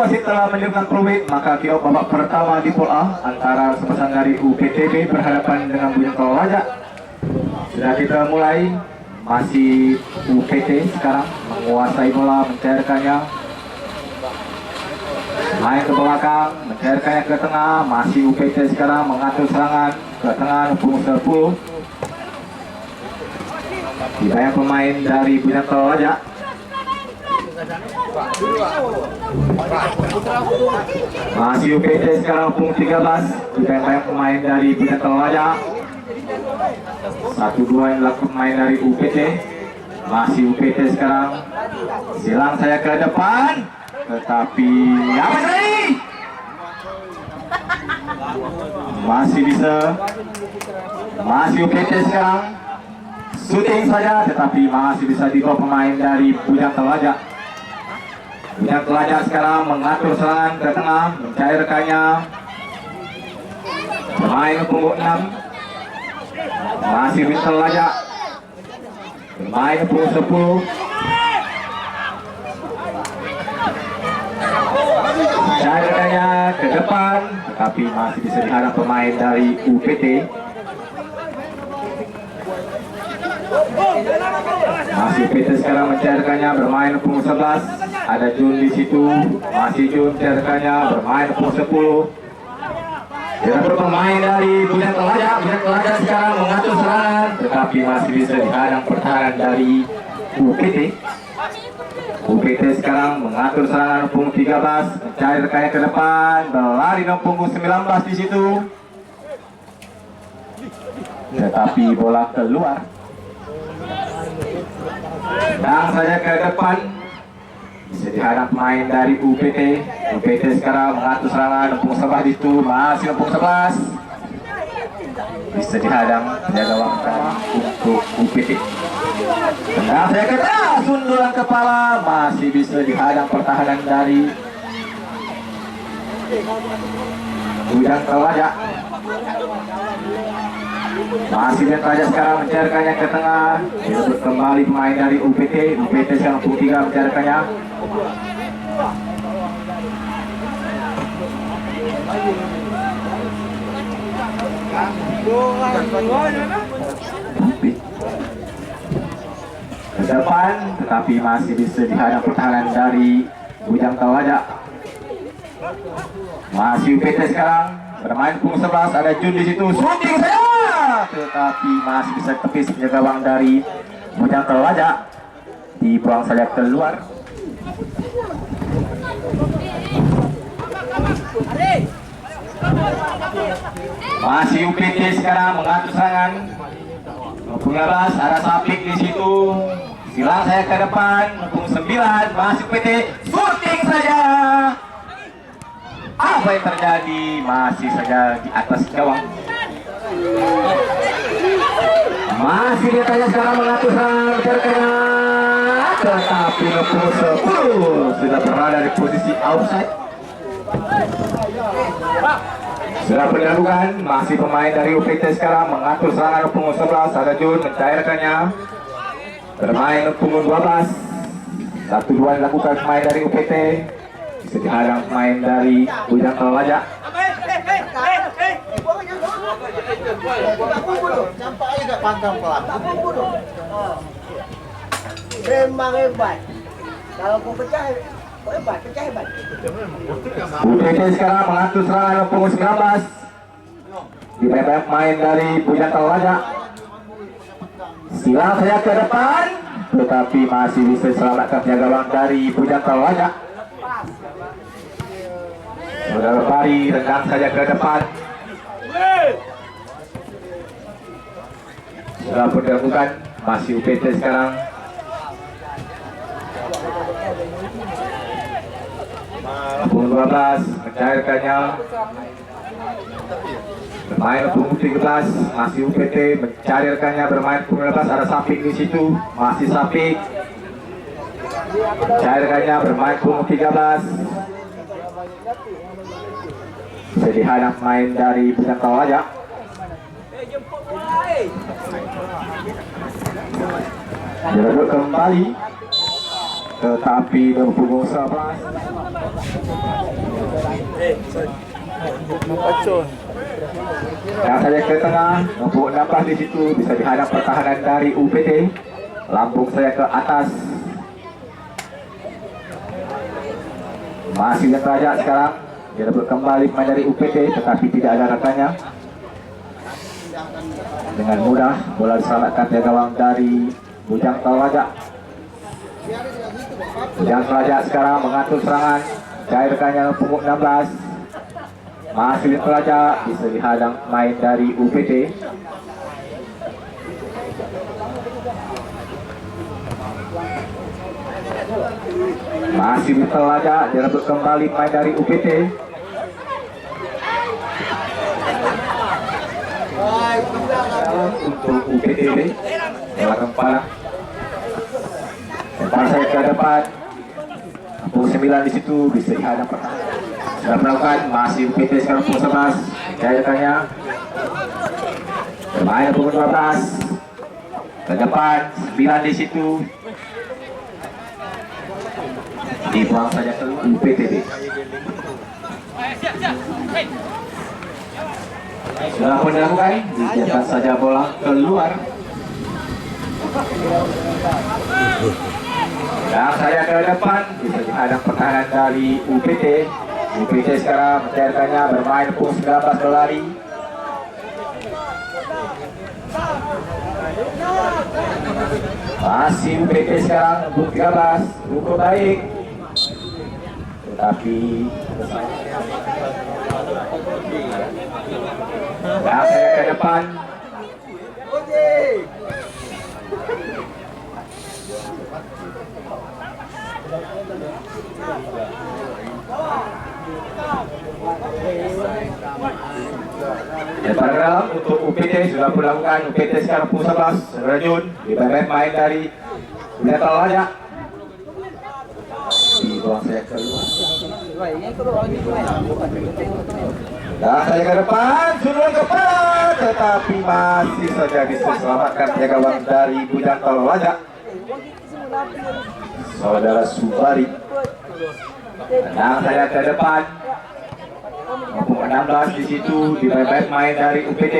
wasit telah menunjukkan peluit, maka kick-off babak pertama di pool A antara sepasang dari UPTB berhadapan dengan Bujang Tolaja. Sudah kita mulai, masih UPT sekarang menguasai bola, mencairkannya, main ke belakang, mencairkannya ke tengah, masih UPT sekarang mengatur serangan ke tengah punggung 10. Dibayar pemain dari Bujang Tolaja. Masih UPT sekarang punggung 13, dibayar pemain dari Bujang Tolaja. 1-2 yang dilakukan pemain dari UPT. Masih UPT sekarang, silang saya ke depan, tetapi apa tadi? Masih bisa, masih UPT sekarang, shooting saja, tetapi masih bisa dibawa pemain dari Bujang Tolaja. Bujang Tolaja sekarang mengatur serangan ke tengah, mencairkannya, pemain punggung 6, masih Bujang Tolaja, pemain punggung 10. Mencairkannya ke depan, tetapi masih bisa dihadang pemain dari UPT. Masih UPT sekarang mencairkannya, bermain punggung 11. Ada Jun di situ, masih Jun mencairkannya, bermain punggung 10. Tidak berpemain dari Bujang Tolaja. Bujang Tolaja sekarang mengatur serangan, tetapi masih bisa dihadang pertahanan dari UPT. UPT sekarang mengatur serangan punggung 13, mencairkannya ke depan, berlari dengan punggung 19 di situ, tetapi bola keluar. Dan saja ke depan, bisa dihadang pemain dari UPT. UPT sekarang mengatur serangan punggung 11 di situ, masih punggung 11, bisa dihadang penjaga waktu untuk UPT. Nah, saya kata sundulan kepala, masih bisa dihadang pertahanan dari Bujang Tolaja. Masih Bujang Tolaja sekarang mencairkannya ke tengah, direbut kembali pemain dari UPT. UPT sekarang punggung 3 mencairkannya. Ke depan, tetapi masih bisa dihadang pertahanan dari Bujang Tolaja. Masih UPT sekarang bermain punggung 11, ada Jun di situ, shooting saya, tetapi masih bisa tepis penjaga gawang dari Bujang Tolaja, dibuang saja keluar. Masih UPT sekarang mengatur serangan. 12 ada Sapik di situ. Silang saya ke depan, punggung 9, masih UPT, shooting saja. Apa yang terjadi? Masih saja di atas gawang. Masih dia tanya sekarang mengatur serangan berkena, tetapi punggung 10 sudah berada di posisi outside. Sudah pendahuluan, masih pemain dari UPT sekarang mengatur serangan punggung 11, ada Jun mencairkannya, bermain punggung 12. 1-2 dilakukan pemain dari UPT, bisa dihadang pemain dari Bujang Tolaja. Memang hebat. Kalau kau pecah hebat, pecah hebat. UPT sekarang mengatur serangan punggung 19, dibayar pemain dari Bujang Tolaja. Silang saya ke depan, tetapi masih bisa selamatkan penjaga gawang dari Bujang Tolaja. Sudah berlari, rendang saja ke depan. Sudah berdahulukan, masih UPT sekarang. Punggung 12 mencairkannya, bermain punggung 13, masih UPT mencairkannya, bermain punggung 12, ada Sapik di situ, masih Sapik mencairkannya, bermain punggung 13, bisa dihadang main dari Bujang Tolaja. Direbut kembali, tetapi berpunggung 11. Yang saja ke tengah, nombor 16 di situ bisa dihadap pertahanan dari UPT. Lambung saya ke atas. Masih lihat Raja sekarang. Dia dapat kembali main dari UPT, tetapi tidak ada rekannya. Dengan mudah bola diselamatkan dari gawang dari Bujang Talaja. Bujang Talaja sekarang mengatur serangan. Jaya rekannya punggung 16. Masih lihat Talaja, bisa dihadang main dari UPT. Masih lihat Talaja, dia dapat kembali main dari UPT. Untuk UPT ini belakang kepala. Depan saya ke depan. Pukul 9 di situ bisa dihadap pertahanan. Sudah melakukan, masih UPT sekarang pukul 11. Jayakannya. Bermain pukul 12. Ke depan 9 di situ. Dibuang saja ke UPTB. Sudah pun dilakukan, dibiarkan saja bola keluar. Dan saya ke depan, bisa dihadang pertahanan dari UPT. UPT sekarang mencairkannya, bermain pukul 19 berlari. Masih UPT sekarang, pukul 13, cukup baik. Tetapi dan saya ke depan. Depan dalam untuk UPT sudah pun lakukan. UPT sekarang pukul 11. Rajun dibebek main dari Metal aja. Dibuang saya keluar. Dan saya ke depan, suruh kepala, tetapi masih saja bisa selamatkan jaga gawang dari Bujang Talaja. Saudara Subari. Dan saya ke depan. Nomor 16 di situ dibebek main dari UPT.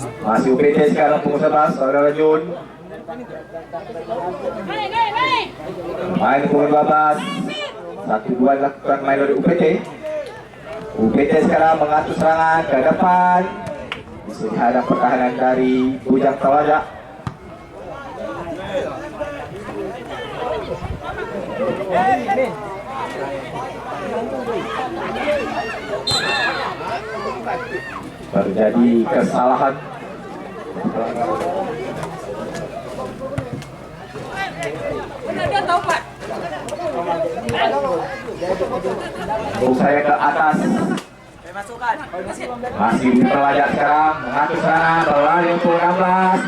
Masih UPT sekarang pukul 11, saudara Jun. Main pukul 12. 1-2 dilakukan main dari UPT. UPT sekarang mengatur serangan ke depan. Bisa dihadap pertahanan dari Bujang Talaja. Terjadi kesalahan. Saya ke atas. Masih di Talaja sekarang mengatur serangan berlari untuk 16.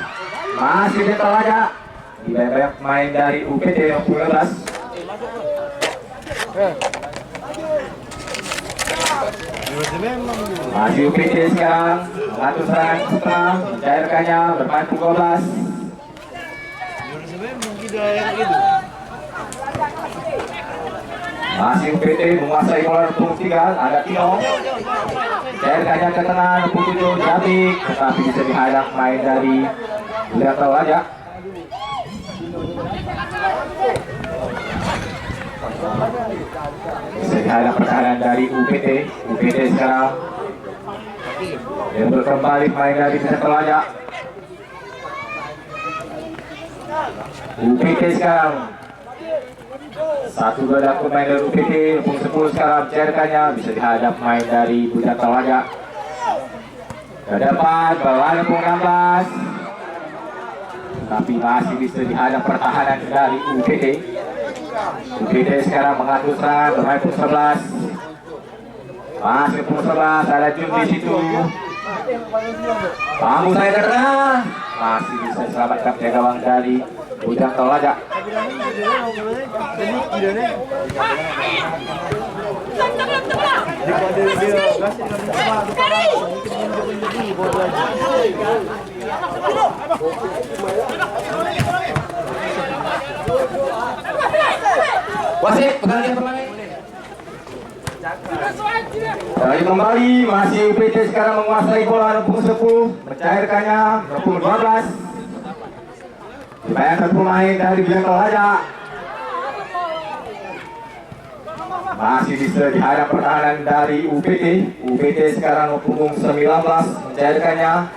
Masih di Talaja. Dibebek main dari UPT yang 12. Masih UPT sekarang mengatur serangan setengah, mencairkannya bermain pukul 12. Masih UPT menguasai bola pukul 3, ada Tino. Cairkannya ke tengah pukul 7, Jabik, tetapi bisa dihadap main dari Bujang Talaja. Bisa dihadap pertahanan dari UPT. UPT sekarang dia kembali main dari Bujang Talaja. UPT sekarang 1-2 dapat main dari UPT. Pukul 10 sekarang mencairkannya, bisa dihadap main dari Bujang Talaja. Ke depan bawah pukul 16, tapi masih bisa dihadap pertahanan dari UPT. UPT sekarang mengatur serangan bermain pukul 11. Masih pukul 11, ada Jun di situ. Panggung saya tengah, masih bisa selamatkan jaga gawang dari Bujang Talaja. Wasit, pergantian pemain. Dari kembali, masih UPT sekarang menguasai bola nomor 10, mencairkannya nomor 12. Dibayangkan pemain dari Bujang Toraja. Masih bisa dihadap pertahanan dari UPT. UPT sekarang punggung 19, mencairkannya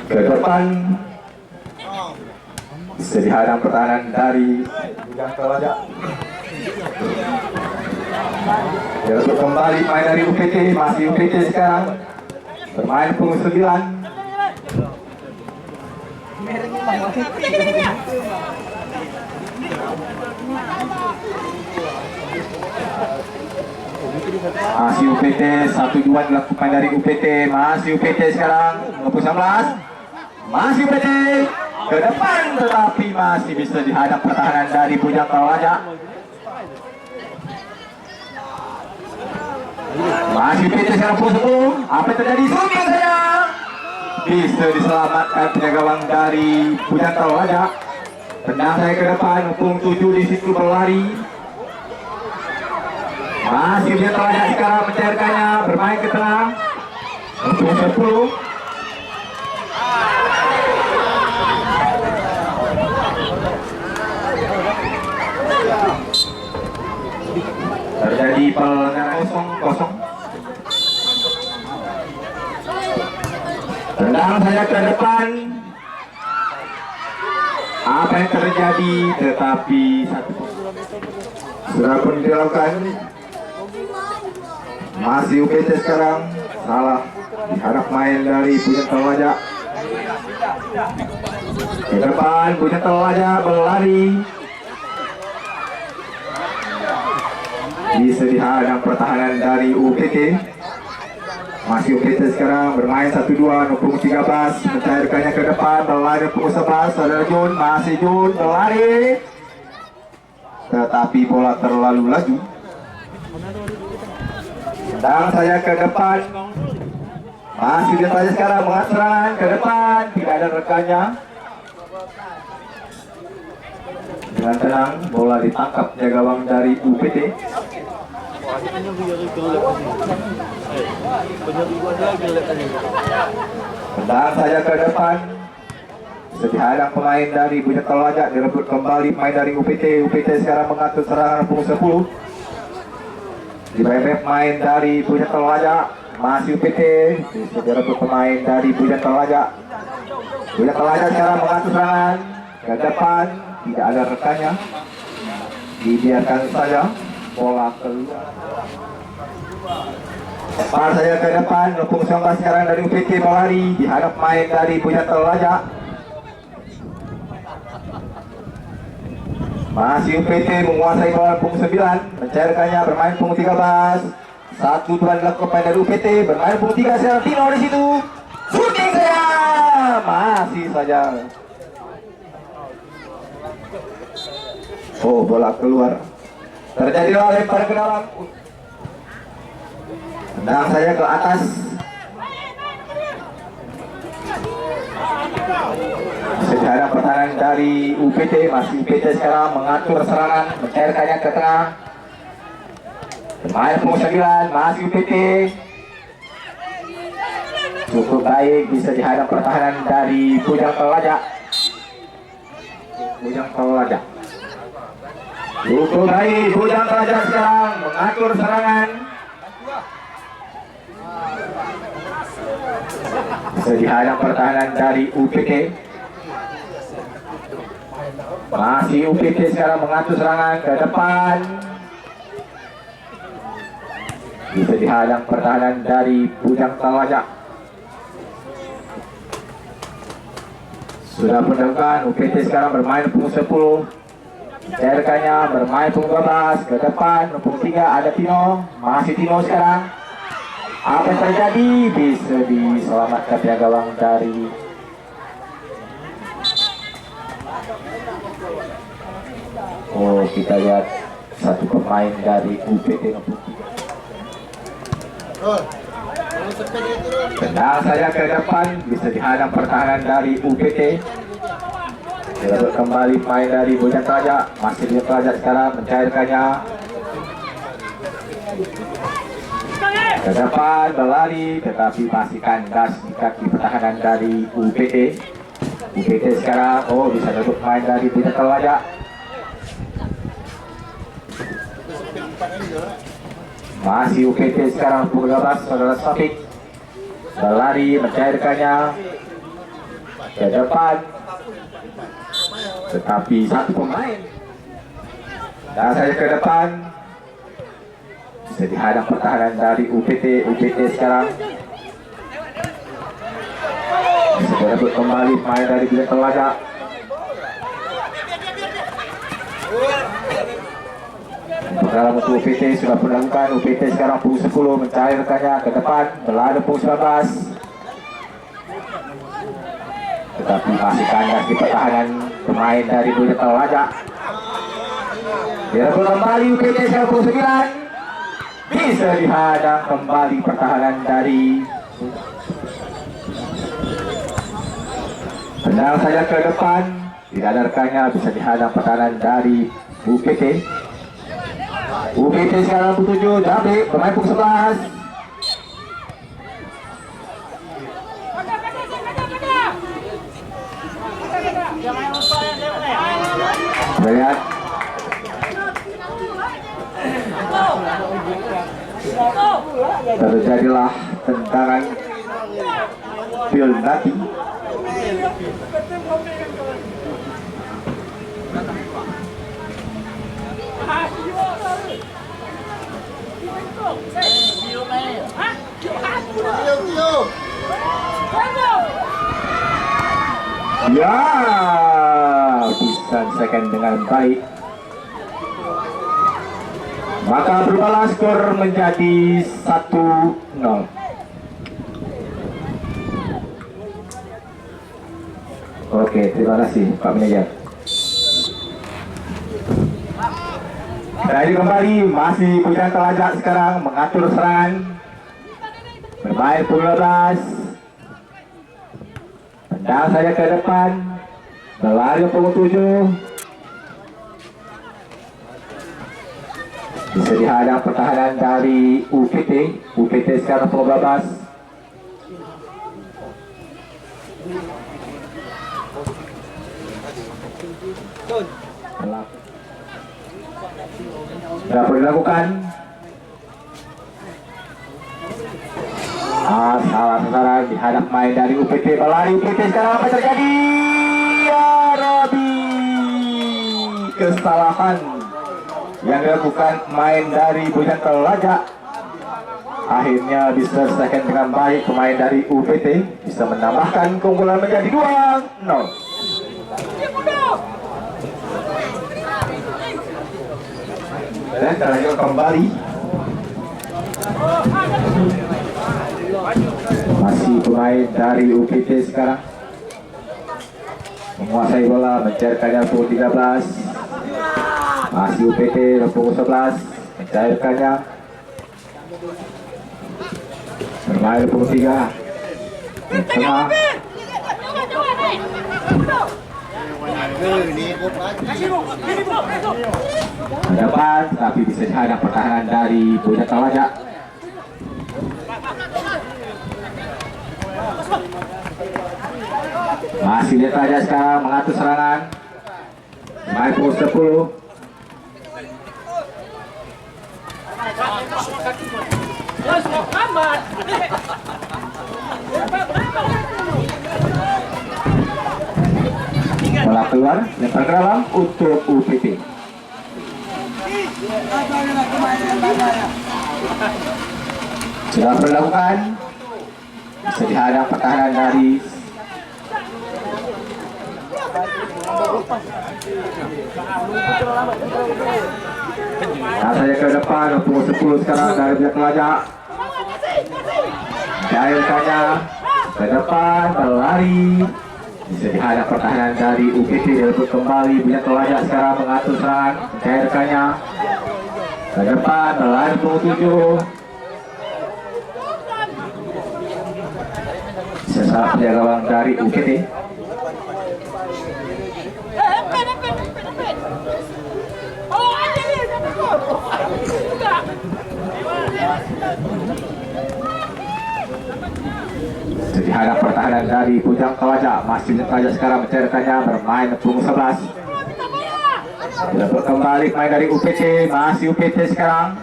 ke depan. Bisa dihadap pertahanan dari Bujang Toraja. Direbut kembali main dari UPT, masih UPT sekarang bermain punggung 9. Masih UPT, 1-2 dilakukan dari UPT, masih UPT sekarang nomor 19. Masih UPT ke depan, tetapi masih bisa dihadap pertahanan dari Bujang Toraja. Masih UPT sekarang punggung 10. Apa yang terjadi? Shooting saja. Bisa diselamatkan penjaga gawang dari Bujang Toraja. Tendang saya ke depan, punggung 7 di situ berlari. Masih Bujang Toraja sekarang mencairkannya, bermain ke tengah. Punggung 10. Terjadi pelanggaran kosong. Tendang saya ke depan. Apa yang terjadi? Tetapi satu sudah pun dilakukan. Masih UPT sekarang salah diharap main dari Bujang Toraja. Ke depan Bujang Toraja berlari. Bisa dihadang pertahanan dari UPT. Masih UPT sekarang bermain 1-2, punggung 13, mencairkannya ke depan, berlari punggung 11, saudara Jun, masih Jun berlari. Tetapi bola terlalu laju. Tendang saya ke depan. Masih UPT saja sekarang mengatur serangan ke depan, tidak ada rekannya. Dengan tenang, bola ditangkap jaga gawang dari UPT. Tendang saja ke depan. Dihadang pemain dari Bujang Toraja, direbut kembali pemain dari UPT. UPT sekarang mengatur serangan punggung 10. Dibebek main dari Bujang Toraja. Masih UPT. Direbut pemain dari Bujang Toraja. Bujang Toraja sekarang mengatur serangan ke depan. Tidak ada rekannya. Dibiarkan saja bola keluar. Lepas saja ke depan, punggung 19 sekarang dari UPT berlari, dihadap main dari Bujang Toraja. Masih UPT menguasai bola punggung 9, mencairkannya, bermain punggung 13. 1-2 dilakukan dari UPT, bermain punggung 3 sekarang Tino di situ. Shooting saja, masih saja. Oh, bola keluar. Terjadilah lempar ke dalam. Tendang saya ke atas. Sejarah pertahanan dari UPT. Masih UPT sekarang mengatur serangan, mencairkannya ke tengah. Bermain punggung 9, masih UPT. Cukup baik, bisa dihadap pertahanan dari Bujang Toraja. Bujang Toraja. Cukup baik, Bujang Toraja sekarang mengatur serangan. Bisa dihadap pertahanan dari UPT. Masih UPT sekarang mengatur serangan ke depan. Bisa dihadang pertahanan dari Bujang Toraja. Sudah pendekan, UPT sekarang bermain punggung 10. Cairkannya, bermain punggung 12 ke depan, punggung 3 ada Tino. Masih Tino sekarang. Apa yang terjadi? Bisa diselamatkan ya gawang dari kita lihat satu pemain dari UPT nomor 3. Tendang saja ke depan, bisa dihadang pertahanan dari UPT. Direbut kembali pemain dari Bujang Telaja. Masih Bujang Telaja sekarang mencairkannya ke depan, berlari tetapi masih kandas di kaki pertahanan dari UPT. UPT sekarang bisa direbut pemain dari Bujang Telaja. Masih UPT sekarang pukul 12, saudara Safik berlari mencairkannya ke depan, tetapi satu pemain dan saya ke depan bisa dihadang pertahanan dari UPT. UPT sekarang bisa direbut kembali pemain dari Bujang Telaja. Dalam untuk UPT sudah melakukan. UPT sekarang pukul 10 mencairkannya ke depan, berlari pukul 19, tetapi masih kandas di pertahanan pemain dari Bujang Telaja. Direbut kembali UPT sekarang pukul 9, bisa dihadang kembali pertahanan dari tendang saja ke depan, didadarkannya bisa dihadang pertahanan dari UPT. UPT sekarang pukul 7, Jabe pemain pukul 11. Lihat terjadilah tendangan penalti. Ya, bisa diselesaikan dengan baik. Maka berubahlah skor menjadi 1-0. Oke, terima kasih Pak Manajer. Jadi kembali masih Bujang Telaja sekarang mengatur serangan. Bermain pukul 12. Tendang saja ke depan. Berlari pukul 7. Bisa dihadang pertahanan dari UPT. UPT sekarang pukul 12. Berapa dilakukan? Salah sasaran dihadap main dari UPT. Berlari UPT sekarang apa terjadi? Ya Robi, kesalahan yang dilakukan main dari Bujang Telaja akhirnya bisa diselesaikan dengan baik. Pemain dari UPT bisa menambahkan keunggulan menjadi 2-0. Dan kita lanjut kembali. Masih pemain dari UPT sekarang menguasai bola, mencairkannya pukul 13. Masih UPT pukul 11, mencairkannya. Bermain pukul 3. Tengah. Depan, tapi bisa dihadang pertahanan dari Bujang Telaja. Masih Bujang Telaja sekarang mengatur serangan. Main pukul 10. Bola keluar, lempar ke dalam untuk UPT. Sudah dilakukan. Bisa dihadang pertahanan dari saya ke depan pukul 10 sekarang dari Bujang Telaja. Cairkannya ke depan, berlari. Bisa dihadang pertahanan dari UPT. Direbut kembali Bujang Telaja sekarang mengatur serangan. Cairkannya ke depan, berlari pukul 7. Salah penjaga gawang dari UPT. hadap pertahanan dari Bujang Talaja. Masih Bujang Talaja sekarang mencairkannya, bermain punggung 11. Dapat kembali main dari UPT, masih UPT sekarang.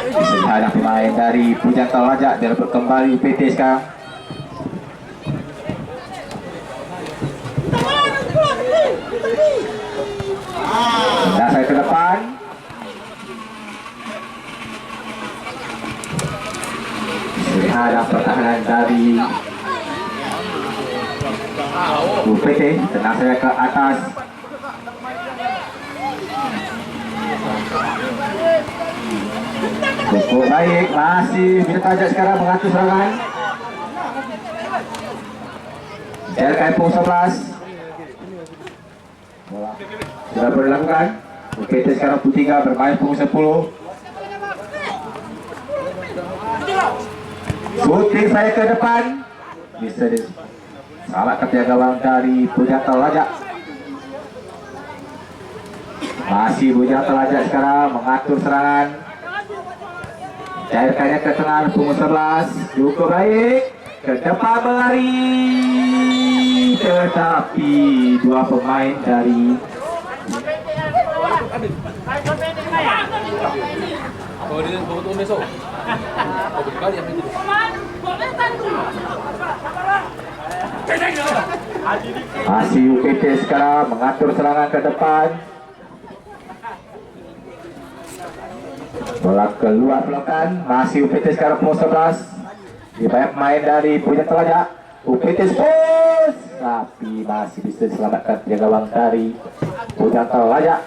Masih hadap pemain dari Bujang Talaja, dapat kembali UPT sekarang. Dah saya ke depan. Ada pertahanan dari UPT. Tenang saya ke atas. Cukup baik. Masih Bujang Talaja sekarang mengatur serangan. Jalan punggung 11. Sudah berlakukan. UPT sekarang putih 3 bermain punggung 10. Shooting saya ke depan. Bisa diselamatkan pihak gawang dari Bujang Talaja. Masih Bujang Talaja sekarang mengatur serangan. Cairkannya ke tengah punggung 11. Cukup baik. Ke depan melari. Tetapi dua pemain dari masih UPT sekarang mengatur serangan ke depan. Bola keluar pelukan. Masih UPT sekarang punggung 11. Di banyak pemain dari Bujang Talaja. UPT Sports, tapi masih bisa diselamatkan penjaga gawang dari Bujang Talaja.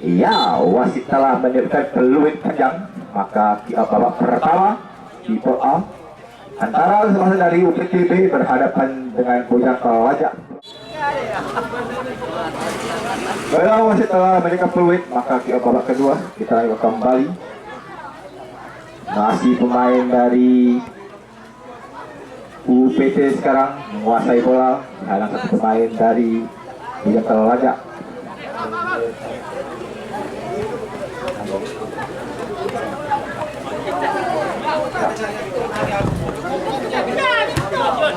Ya, wasit telah menyiapkan peluit panjang. Maka babak pertama di pool A antara sama dari UPTB berhadapan dengan Bujang Talaja. Kalau wasit telah menyiapkan peluit, maka babak kedua kita akan kembali. Masih pemain dari UPT sekarang menguasai bola, halang satu pemain dari Bujang Talaja.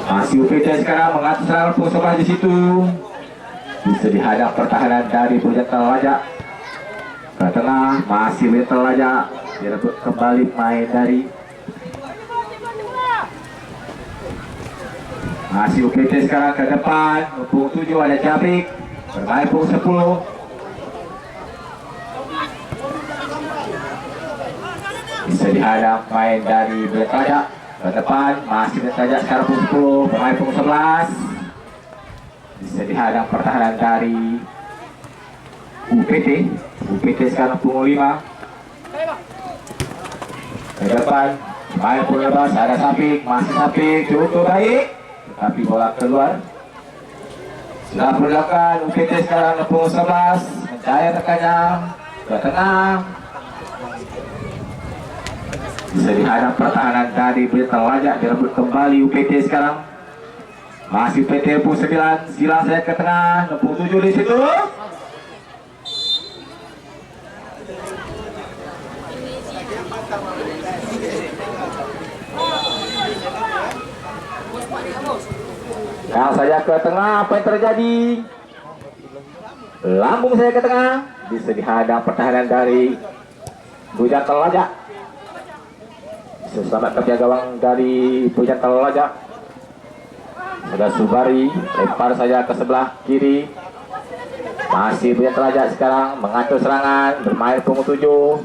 Masih UPT sekarang mengatur serangan punggung 11 di situ. Bisa dihadap pertahanan dari Bujang Talaja. Ke tengah masih Bujang Talaja. Direbut kembali main dari masih UPT sekarang ke depan. Punggung 7 ada Jabrik. Bermain punggung 10. Bisa dihadap main dari Bujang Talaja. Ke depan masih Bujang Talaja sekarang punggung 10. Bermain punggung 11. Bisa dihadap pertahanan dari UPT. UPT sekarang punggung 5. Ke depan main punggung 11 ada Sapik. Masih Sapik cukup baik, tapi bola keluar. Sudah berlakukan. UPT sekarang punggung 11 mencair rekannya ke tengah. Bisa dihadap pertahanan dari Bujang Talaja. Direbut kembali UPT sekarang. Masih UPT punggung 9. Silang saya ke tengah. Punggung 7 di situ. Yang saya ke tengah, apa yang terjadi? Lambung saya ke tengah. Bisa dihadap pertahanan dari Bujang Talaja. Selamat kerja gawang dari Bujang Talaja. Sudah Subari lempar saja ke sebelah kiri. Masih Bujang Talaja sekarang mengatur serangan, bermain punggung 7.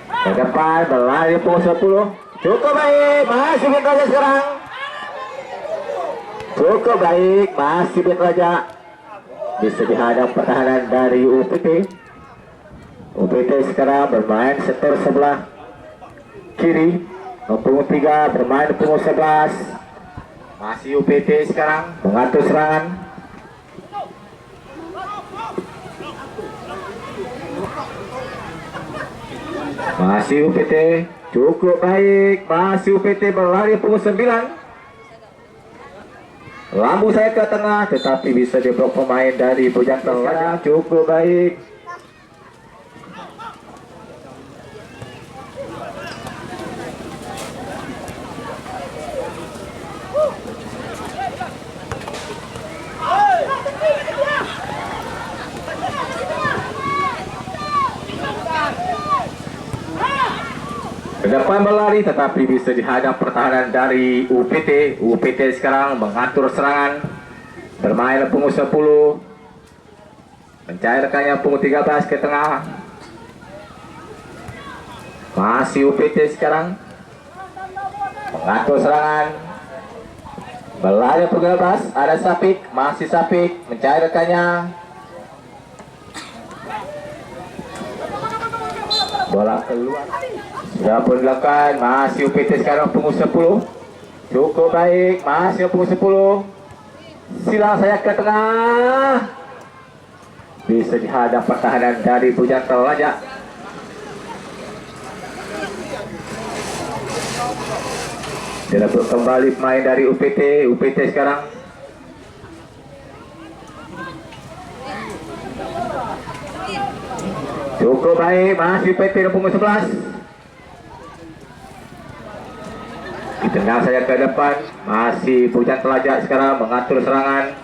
Ke depan berlari punggung 10. Cukup baik, masih Bujang Talaja sekarang. Cukup baik, masih Bujang Talaja. Bisa dihadap pertahanan dari UPT. UPT sekarang bermain setor sebelah kiri. Punggung 3 bermain punggung 11. Masih UPT sekarang mengatur serangan. Masih UPT cukup baik, masih UPT berlari punggung 9. Lambung saya ke tengah, tetapi bisa diblok pemain dari Bujang Talaja. Cukup baik. lari tetapi bisa dihadang pertahanan dari UPT. UPT sekarang mengatur serangan, bermain punggung 10, mencari rekannya punggung 13 ke tengah. Masih UPT sekarang mengatur serangan, berlari punggung 12, ada Sapik, masih Sapik mencari rekannya. Bola keluar, sudah pun dilakukan. Masih UPT sekarang punggung 10, cukup baik, masih punggung 10, silang saya ke tengah, bisa dihadang pertahanan dari Bujang Talaja. Direbut kembali pemain dari UPT. UPT sekarang cukup baik, masih UPT punggung 11. Ditendang saja ke depan, masih Bujang Talaja sekarang mengatur serangan,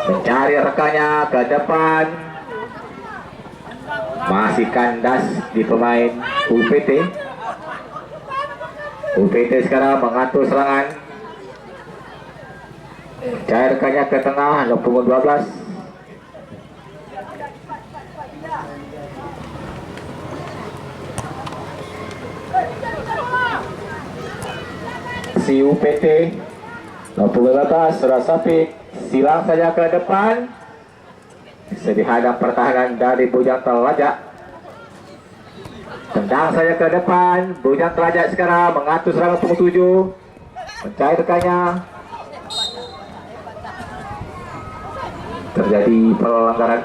mencari rekannya ke depan. Masih kandas di pemain UPT. UPT sekarang mengatur serangan, mencari rekannya ke tengah, punggung 12. Si UPT punggung 12, sudah Sapik, silang saja ke depan, bisa dihadang pertahanan dari Bujang Talaja. Tendang saja ke depan, Bujang Talaja sekarang mengatur serangan punggung 7, mencari rekannya. Terjadi pelanggaran.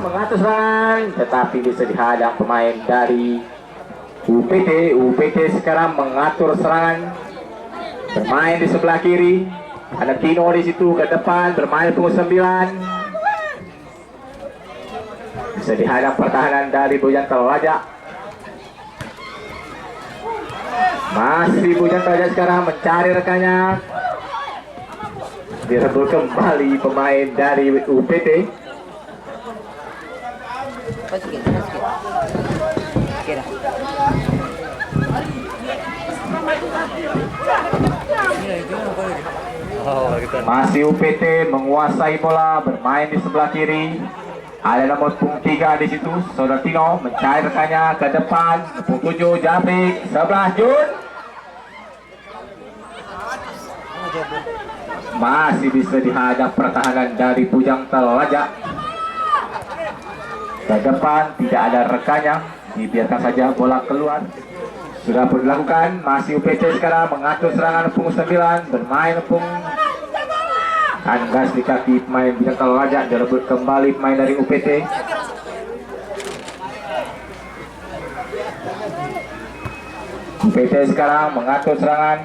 Mengatur serangan, tetapi bisa dihadang pemain dari UPT. UPT sekarang mengatur serangan, bermain di sebelah kiri. Ada Tino di situ ke depan, bermain punggung 9. Bisa dihadang pertahanan dari Bujang Talaja. Masih Bujang Talaja sekarang mencari rekannya. Direbut kembali pemain dari UPT. Masih UPT menguasai bola, bermain di sebelah kiri. Ada nomor punggung 3 di situ, Saudara Tino mencari rekannya ke depan. Punggung 7 Jabrik, 11 Jun. Masih bisa dihadang pertahanan dari Bujang Talaja. Ke depan tidak ada rekannya, dibiarkan saja bola keluar. Sudah pun dilakukan. Masih UPT sekarang mengatur serangan punggung 9, bermain punggung kandas di kaki pemain Bujang Talaja. Direbut kembali pemain dari UPT. UPT sekarang mengatur serangan,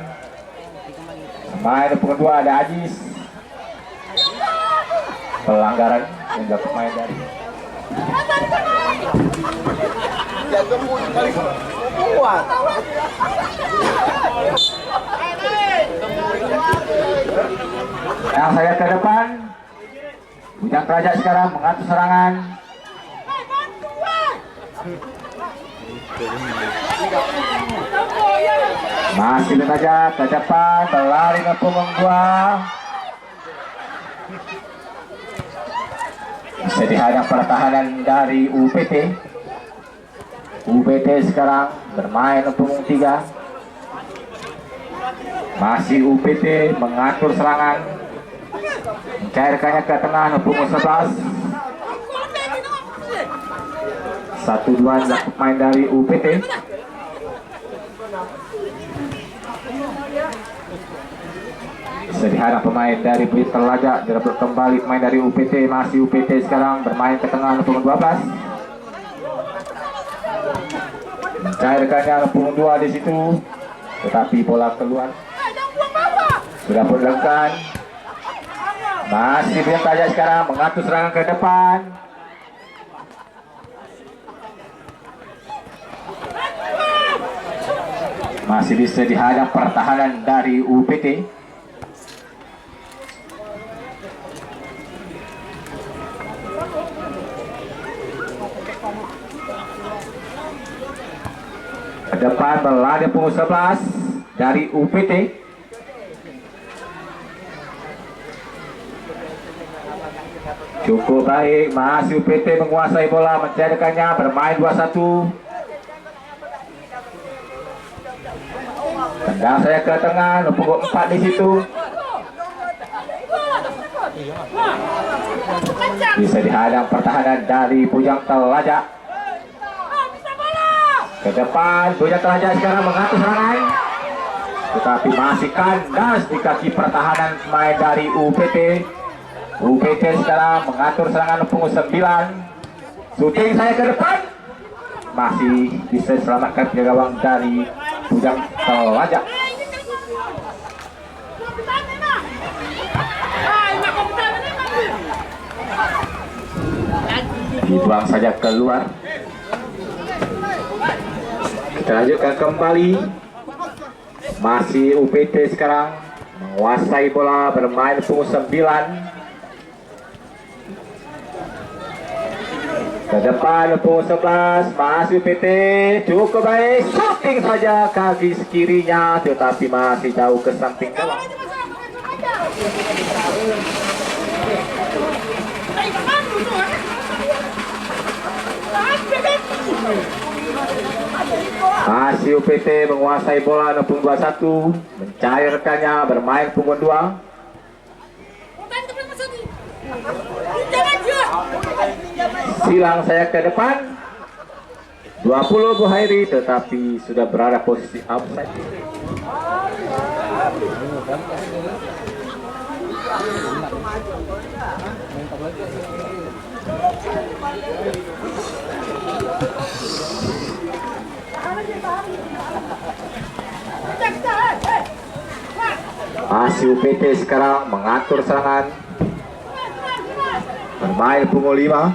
pemain punggung 2 ada Ajis. Pelanggaran yang dilakukan pemain dari yang saya ke depan. Bujang Talaja sekarang mengatur serangan, masih saja ke depan, berlari ke punggung 2. Bisa dihadang pertahanan dari UPT. UPT sekarang bermain ke punggung 3. Masih UPT mengatur serangan, mencari rekannya ke tengah, punggung 11. 1-2 dilakukan pemain dari UPT. Bisa dihadang pemain dari Bujang Talaja. Direbut kembali pemain dari UPT. Masih UPT sekarang bermain ke tengah, punggung 12. Mencari rekannya punggung 2 di situ, tetapi bola keluar. Sudah pun dilakukan. Masih Bujang Talaja sekarang mengatur serangan ke depan. Masih bisa dihadang pertahanan dari UPT. depan berlari punggung 11 dari UPT. Cukup baik, masih UPT menguasai bola, mencairkannya, bermain 2-1. Tendang saya ke tengah, punggung 4 di situ. Bisa dihadang pertahanan dari Bujang Telajak. Ke depan, Bujang Telajak sekarang mengatur serangan, tetapi masih kandas di kaki pertahanan pemain dari UPT. UPT sekarang mengatur serangan punggung 9. Shooting saya ke depan, masih bisa selamatkan penjaga gawang dari Bujang Telajak. Dibuang saja keluar. Kita lanjutkan kembali. Masih UPT sekarang menguasai bola, bermain punggung 9. Ke depan punggung 11, masih UPT, cukup baik, shooting saja kaki kirinya, tetapi masih jauh ke samping gawang. Masih UPT menguasai bola punggung 21, mencairkannya, bermain punggung 2. Silang saya ke depan, 20 Buhairi, tetapi sudah berada posisi offside. Masih UPT sekarang mengatur serangan, bermain punggung 5.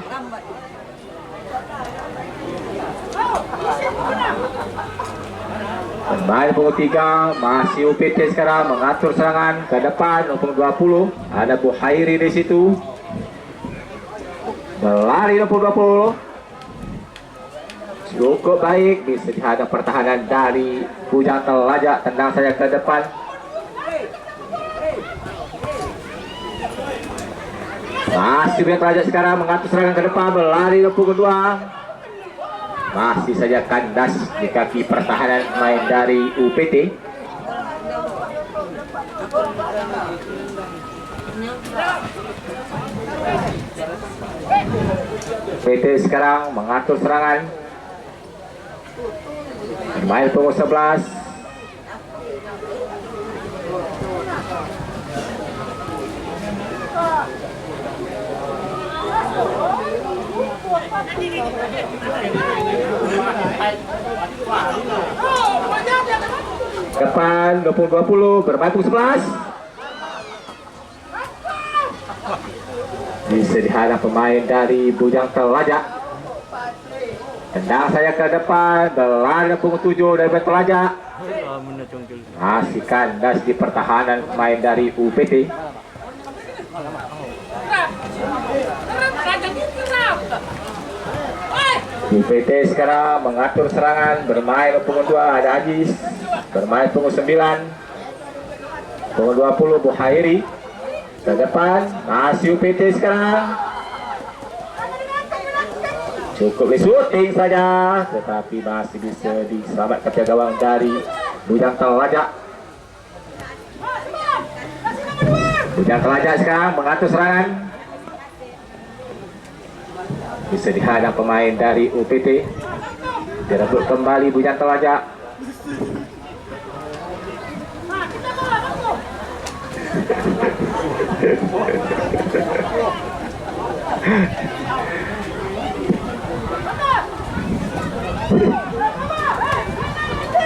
Bermain punggung 3, masih UPT sekarang mengatur serangan ke depan punggung 20. Ada Buhairi di situ. Berlari punggung 20. Cukup baik, bisa dihadang pertahanan dari Bujang Telajak. Tendang saja ke depan. Masih Bujang Telajak sekarang mengatur serangan ke depan, berlari punggung 2. Masih saja kandas di kaki pertahanan main dari UPT. UPT sekarang mengatur serangan, bermain punggung 11. Depan 20-20, bermain punggung 11. Bisa dihadang pemain dari Bujang Telajak. Tendang saya ke depan, berlari punggung 7 dari Bujang Telajak. Masih kandas di pertahanan pemain dari UPT. UPT sekarang mengatur serangan, bermain punggung 2, ada Ajis, bermain punggung 9, punggung 20 Buhairi. Ke depan, masih UPT sekarang, cukup di shooting saja, tetapi masih bisa diselamatkan penjaga gawang dari Bujang Telajak. Bujang Telajak sekarang mengatur serangan, bisa dihadang pemain dari UPT. Direbut kembali Bujang Telajak.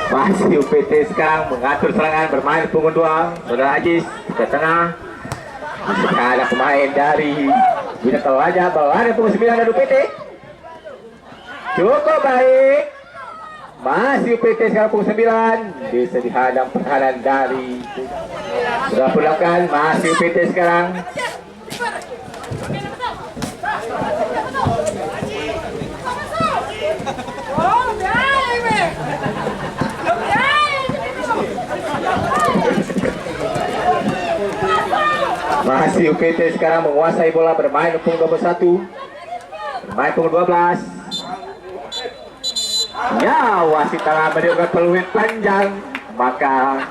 Masih UPT sekarang mengatur serangan, bermain punggung 2. Saudara Ajis ke tengah. Masih ada pemain dari Bujang Telajak, berlari punggung 9 dari UPT. Cukup baik. Masih UPT sekarang punggung 9. Bisa dihadang pertahanan dari sudah pulangkan. Masih UPT sekarang. Masih UPT sekarang menguasai bola, bermain punggung 21. Bermain punggung 12. Ya, wasit telah meniupkan peluit panjang. Maka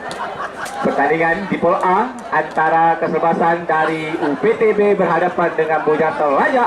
pertandingan di Pool A antara Kesebelasan dari UPTB berhadapan dengan Bojang Toraja